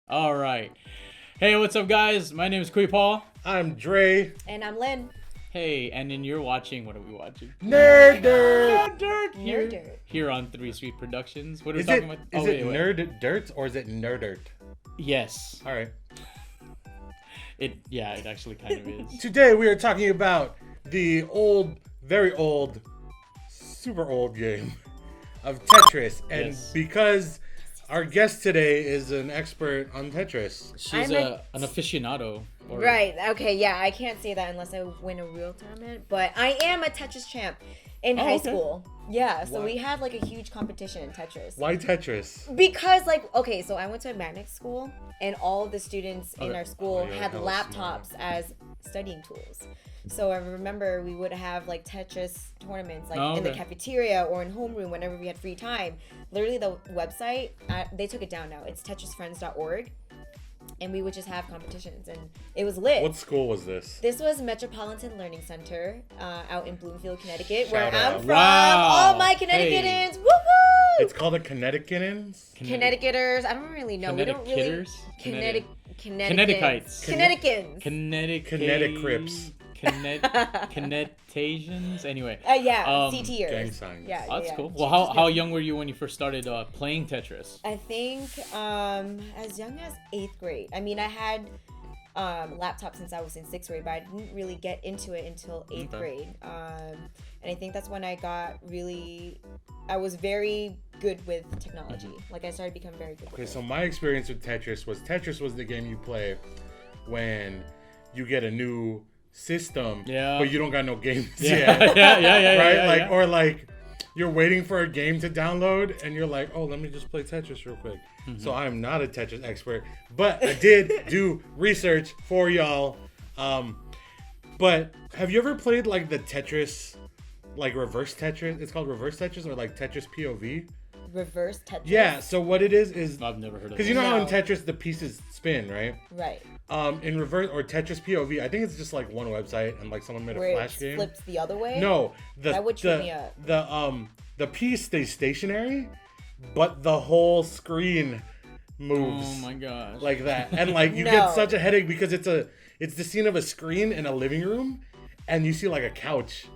All right. Hey, what's up, guys? My name is Kui Paul. I'm Dre. And I'm Lynn. Hey, and then you're watching. What are we watching? NerdDirt. NerdDirt. Here on 3 Street Productions. What are we talking about? Is it NerdDirt or is it NerdDirt? Yes. All right. It actually kind of is. Today we are talking about the old, very old, super old game of Tetris, and Yes. because our guest today is an expert on Tetris. She's an aficionado. Right. Okay. Yeah. I can't say that unless I win a real tournament. But I am a Tetris champ in high school. Yeah. So we had like a huge competition in Tetris. Why Tetris? Because so I went to a magnet school, and all of the students in our school had laptops as studying tools. So I remember we would have like Tetris tournaments in the cafeteria or in homeroom whenever we had free time. Literally the website, they took it down now. It's tetrisfriends.org. And we would just have competitions, and it was lit. What school was this? This was Metropolitan Learning Center out in Bloomfield, Connecticut, Shout where out. I'm from. Wow. All my Connecticutans, woo-hoo! It's called the Connecticutans? Connecticuters. I don't really know. We don't really. Connecticuters? Connecticutites. Connecticans. Kinetic Crips. Connectasians. Anyway. CTers. Gang signs. Yeah, That's yeah. cool. Well, how young were you when you first started playing Tetris? I think as young as 8th grade. I mean, I had laptop since I was in 6th grade, but I didn't really get into it until 8th grade. And I think that's when I was very good with technology. Like I started becoming very good with it. So my experience with Tetris was the game you play when you get a new system, but you don't got no games yet. Right? Or like you're waiting for a game to download and you're like, oh, let me just play Tetris real quick. So I am not a Tetris expert, but I did do research for y'all. But have you ever played like the Tetris, like reverse Tetris? It's called reverse Tetris, or like Tetris POV. Reverse Tetris? Yeah, so what it is I've never heard of it. because you know how in Tetris the pieces spin, right? Right. In reverse or Tetris POV, I think it's just like one website and like someone made Where a flash it game. flips the other way? No, That would trip me up. the piece stays stationary, but the whole screen moves. Oh my gosh. Like that, and like you get such a headache because it's the scene of a screen in a living room, and you see like a couch.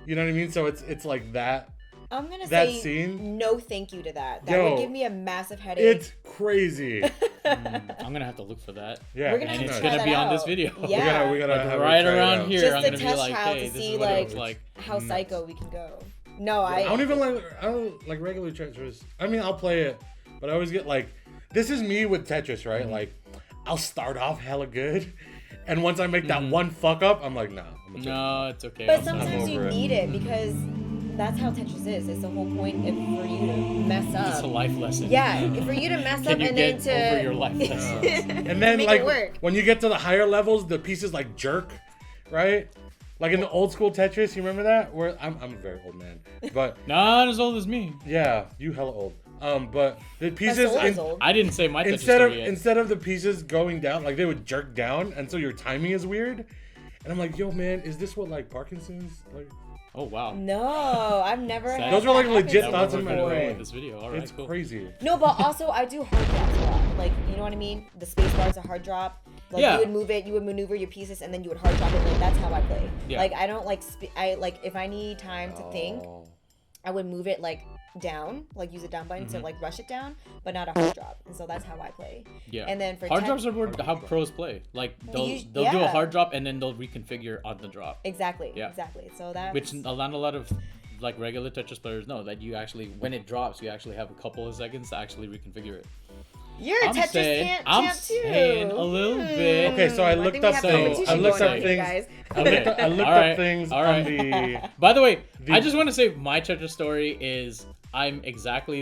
You know what I mean? So it's like that. I'm gonna that say scene, no thank you to that. That would give me a massive headache. It's crazy. I'm gonna have to look for that. Yeah, We're gonna And have it's to try gonna that be on this out. video. Yeah. we gotta Like have right it, try it around out. here. Just I'm a gonna be test like, trial hey, to this see is what it looks like. how psycho we can go. No, I don't like regular Tetris. I mean, I'll play it, but I always get like, this is me with Tetris, right? Mm-hmm. Like, I'll start off hella good, and once I make that one fuck up, I'm like, nah. No, it's okay. But I'm sometimes you over it. need it because that's how Tetris is. It's the whole point for you to mess up. It's a life lesson. Yeah, for you to mess up Can you and get then to over your life lesson? And then make like it work. when you get to the higher levels, the pieces like jerk, right? Like in the old school Tetris, you remember that? Where I'm a very old man, but Not as old as me. yeah, you hella old. But the My pieces soul is old. I didn't say my Tetris instead of story yet. instead of the pieces going down, like they would jerk down, and so your timing is weird. And I'm like, yo, man, is this what like Parkinson's like? Oh wow. No, I've never had Those were, like, that legit happen thoughts to in me my before. brain. With this video. All right, It's cool. crazy. No, but also I do hard drops a lot. Like, you know what I mean? The space bar is a hard drop. Like Yeah. you would move it, you would maneuver your pieces, and then you would hard drop it. Like that's how I play. Yeah. Like I don't like if I need time to think, Oh. I would move it like down, like use a down button Mm-hmm. to like rush it down, but not a hard drop. And so that's how I play. Yeah. And then for hard drops are where how pros play. Like they'll do a yeah. hard drop and then they'll reconfigure on the drop. Exactly. Yeah. Exactly. So that Which not a lot of like regular Tetris players know that you actually when it drops you actually have a couple of seconds to actually reconfigure it. you're a Tetris champ too. saying a little bit. Okay, so I think looked we up have things. I competition looked going up on, things. guys. I looked All up right, things all on right. the. By the way, I just want to say my Tetris story is I'm exactly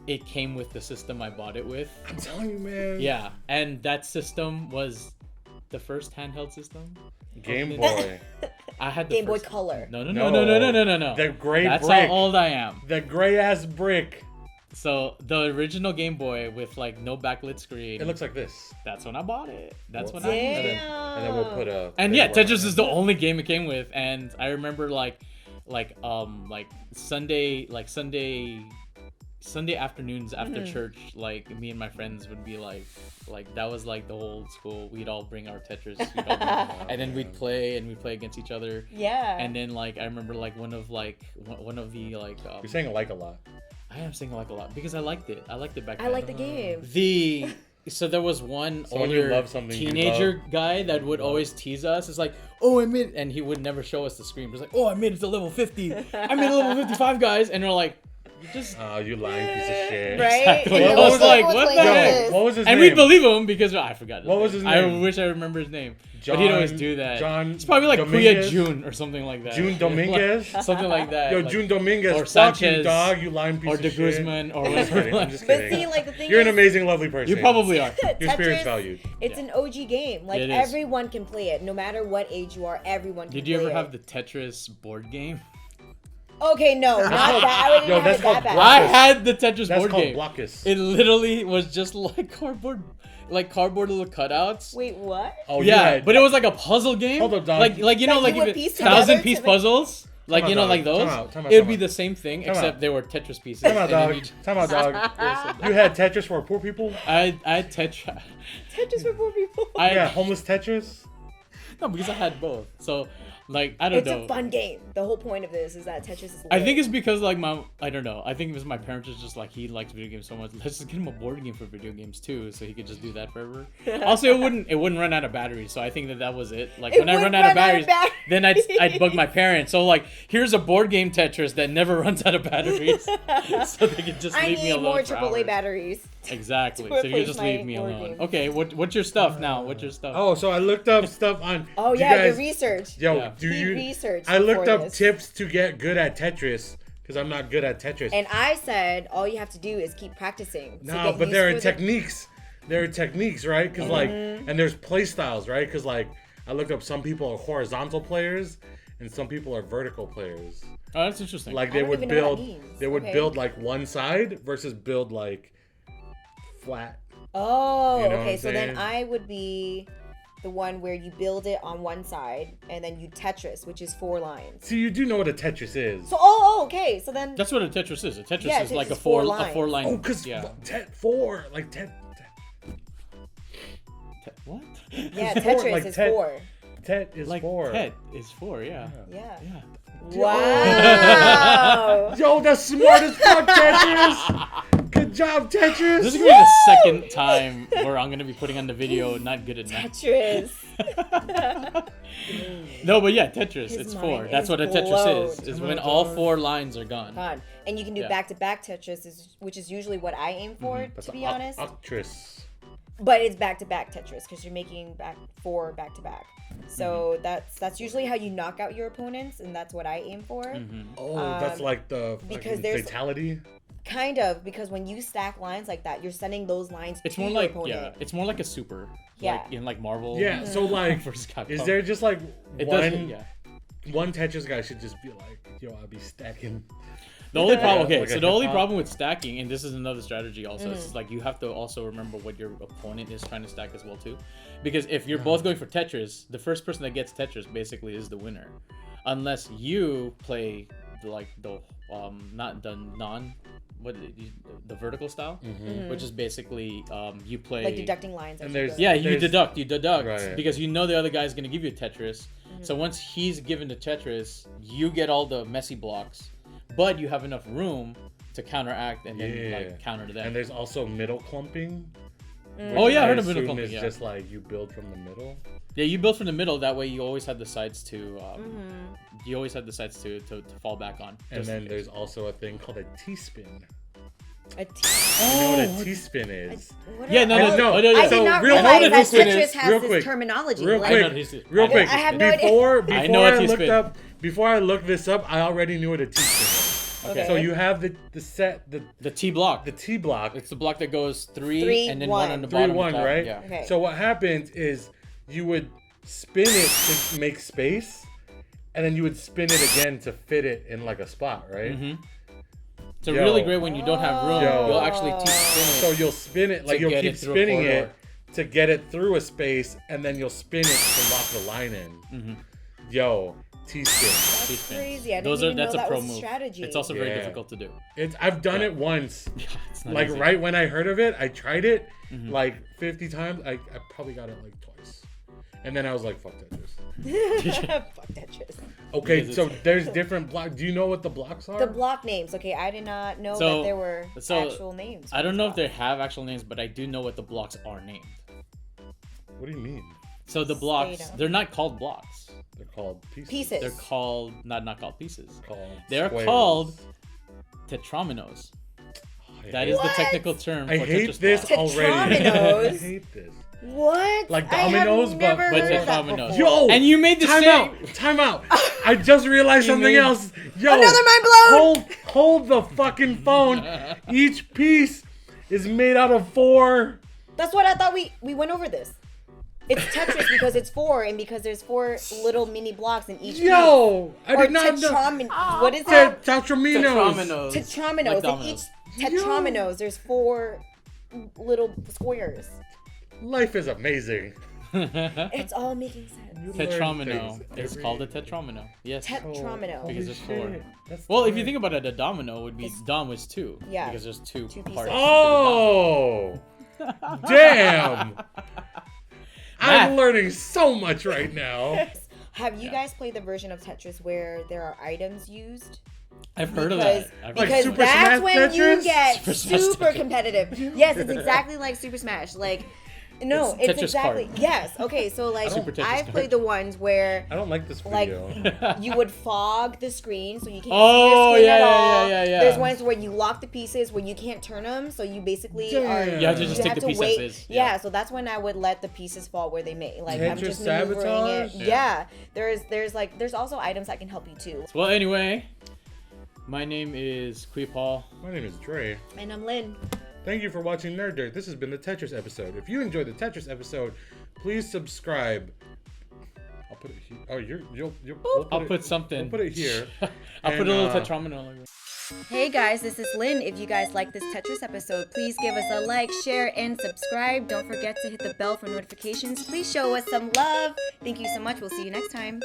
it came with the system I bought it with. I'm telling you, man. Yeah, and that system was the first handheld system. Game Boy. I had the Game Boy first... Color. No. The gray That's brick. how old I am. The gray ass brick. So the original Game Boy with like no backlit screen. It looks like this. That's when I bought it. That's when Damn. I. And then we'll put a. And yeah, Tetris is the only game it came with, and I remember like like Sunday afternoons after church, like me and my friends would be like that was like the whole school. We'd all bring our Tetris, and then we'd play against each other. Yeah. And then like I remember like one of the You're saying like a lot. I am saying like a lot because I liked it. I liked it back then. I like the game. So there was one So when you older love something, you teenager guy that would always tease us. It's like, oh, I made, and he would never show us the screen. It's like, oh, I made it to level 50. I made it to level 55, guys. And we're like, you just... Oh, you lying piece of shit. Right? Exactly. And I was like, was what like the this. heck? What was his And name? we'd believe him because I forgot his What name. was his name? I wish I remember his name. John, But he'd always do that. John It's probably like Dominguez? Kuya June or something like that. June Dominguez? Something like that. Yo, like, June Dominguez. or Fuck you, Sanchez, dog. You lying piece or of De shit. Guzman or I'm just whatever. kidding. I'm just But kidding. see, like the thing You're an is, amazing, lovely person. You probably are. Your spirit's Tetris, valued. It's an OG game. Like It is. everyone can play it, no matter what age you are. Everyone can Did you play ever it. have the Tetris board game? Okay, no, not that. I wouldn't Yo, have that's it called that bad. I had the Tetris That's board called game. Blockus. It literally was just like cardboard little cutouts. Wait, what? Oh, you Yeah, had- but it was like a puzzle game. Hold up, dog. Like you know, That like you would if piece it, together 1,000-piece to make- puzzles. Like Time you out, know, like dog. those. Time out, It would time be out. the same thing Time except out. they were Tetris pieces. Time out, and then dog. you- Time out, dog. You had Tetris for poor people? I had Tetris. Tetris for poor people. Yeah, homeless Tetris? No, because I had both. So, like, I don't It's know. a fun game. The whole point of this is that Tetris is lit. I think it's because like I don't know. I think it was my parents is just like he likes video games so much. Let's just get him a board game for video games too, so he could just do that forever. Also, it wouldn't run out of batteries, so I think that was it. Like It when I wouldn't run out of run out of batteries, then I'd batteries. bug my parents. So like, here's a board game Tetris that never runs out of batteries, so they could just I leave me need alone more for AAA hours. batteries. Exactly. to So you replace just my leave me board alone. games. Okay, what's your stuff now? What's your stuff? Oh, so I looked up stuff on... Oh you yeah, guys, your research. Yo, Yeah. do He you... researched I looked before up this. tips to get good at Tetris, because I'm not good at Tetris. And I said all you have to do is keep practicing. to No, get but used there are to the- techniques. There are techniques, right? Because like, and there's play styles, right? Because like, I looked up some people are horizontal players, and some people are vertical players. Oh, that's interesting. Like I they don't would even know what build, that means. they would Okay. build like one side versus build like flat. Oh, You know what okay. I'm So then saying? I would be the one where you build it on one side and then you Tetris, which is 4 lines. See, you do know what a Tetris is. So okay. So then That's what a Tetris is. A Tetris Yeah, is like Tetris a is 4 4 lines. line. Oh, because yeah. four, like What? yeah, Four, Tetris like is Tet- 4. Tet is Like four. Tet is 4. Yeah. Yeah. Yeah. Wow. Yo, that's smart as fuck, Tetris. Good job, Tetris. This is gonna be the second time where I'm gonna be putting on the video not good enough. Tetris. No, but yeah, Tetris. His It's mind 4. That's is what a Tetris blown. is when all 4 lines are gone. God. And you can do Yeah. back-to-back Tetris, which is usually what I aim for, That's to be a honest. Octris. But it's back-to-back Tetris because you're making 4 back-to-back. So that's usually how you knock out your opponents, and that's what I aim for. Oh, that's like the because fucking there's- fatality. Kind of, because when you stack lines like that, you're sending those lines It's to more your like opponent. it's more like a super. Yeah. Like in like Marvel. Yeah, so like, versus Capcom. is there just like It one doesn't. Yeah. one Tetris guy should just be like, yo, I'll be stacking. The only problem, okay, Like a so the only hip-hop. problem with stacking, and this is another strategy also, is like you have to also remember what your opponent is trying to stack as well too, because if you're both going for Tetris, the first person that gets Tetris basically is the winner, unless you play the vertical style, which is basically you play like deducting lines. And as there's- you go. Yeah, you deduct Right. because you know the other guy's gonna give you a Tetris. So once he's given the Tetris, you get all the messy blocks, but you have enough room to counteract and then like counter to that. And there's also middle clumping. Oh, yeah, I heard of assume middle clumping, It's yeah. just like you build from the middle. Yeah, you build from the middle. That way, you always have the sides to. You always have the sides to fall back on. And just in then case. there's also a thing called a T-spin. A You know what a T-spin is? Yeah, no, I no, did so not real- realize I know that what T-spin Tetris is. has Real this quick. terminology. Real like- quick. I know T-spin. Real quick. I have no idea. Before I know what I looked T-spin. up, before I looked this up, I already knew what a T-spin was. Okay. So you have the T block. the T block, It's the block that goes 3 3, and then 1. 1 on the 3, bottom. 1, top. right? Yeah. Okay. So what happens is you would spin it to make space, and then you would spin it again to fit it in like a spot, right? Mm-hmm. It's Yo. really great when you don't have room. Yo. You'll actually T-spin it. So you'll spin it, like To you'll get keep it through a spinning corridor. it to get it through a space, and then you'll spin it to lock the line in. Yo, T-spin. That's crazy. I didn't even know that was a strategy. It's also very difficult to do. I've done it once. It's not like easy. right when I heard of it, I tried it like 50 times. I probably got it like twice. And then I was like, fuck Tetris. Fuck Tetris. Okay, so there's different blocks. Do you know what the blocks are? The block names. Okay, I did not know that there were actual names. I don't know if they have actual names, but I do know what the blocks are named. What do you mean? So the blocks, they're not called blocks. They're called pieces. They're called not called pieces. They're called Tetrominos. That is the technical term for I hate Tetris this blocks. already. I hate this. What? Like dominoes, but Tetrominos. Yo, and you made the Time out. I just realized something else. Yo, another mind blown. Hold the fucking phone. Each piece is made out of 4. That's what I thought we went over this. It's Tetris because it's 4 and because there's 4 little mini blocks in each piece. I did not know. What is it? Tetrominos. Tetrominos. Like in each Tetrominos, there's 4 little squares. Life is amazing. It's all making sense. Tetromino. It's called a tetromino. Yes. Tetromino. Because there's 4. Well, if you think about it, a domino would be dom was 2. Yeah. Because there's 2 pieces. parts. Oh. Damn. I'm learning so much right now. Have you guys played the version of Tetris where there are items used? I've heard of that. Because Super that's Smash when Tetris? you get Super Smash super Tetris. competitive. Yes, it's exactly like Super Smash. Like, no, It's it's Tetris exactly. card. Yes. Okay, so like Super Tetris I've card. played the ones where I don't like this like video. you would fog the screen so you can't see Oh, your screen yeah, at yeah, all. yeah, yeah. There's ones where you lock the pieces where you can't turn them, so you basically are. Damn. You have to just take the piece as is. Yeah, so that's when I would let the pieces fall where they may. Like I'm Tetris just maneuvering it. sabotage? Yeah. There's also items that can help you too. Well, anyway, my name is Paul. My name is Dre. And I'm Lynn. Thank you for watching NerdDirt. This has been the Tetris episode. If you enjoyed the Tetris episode, please subscribe. I'll put it here. Oh, I'll put something. We'll put it here. I'll put a little tetromino. Hey guys, this is Lynn. If you guys like this Tetris episode, please give us a like, share, and subscribe. Don't forget to hit the bell for notifications. Please show us some love. Thank you so much. We'll see you next time.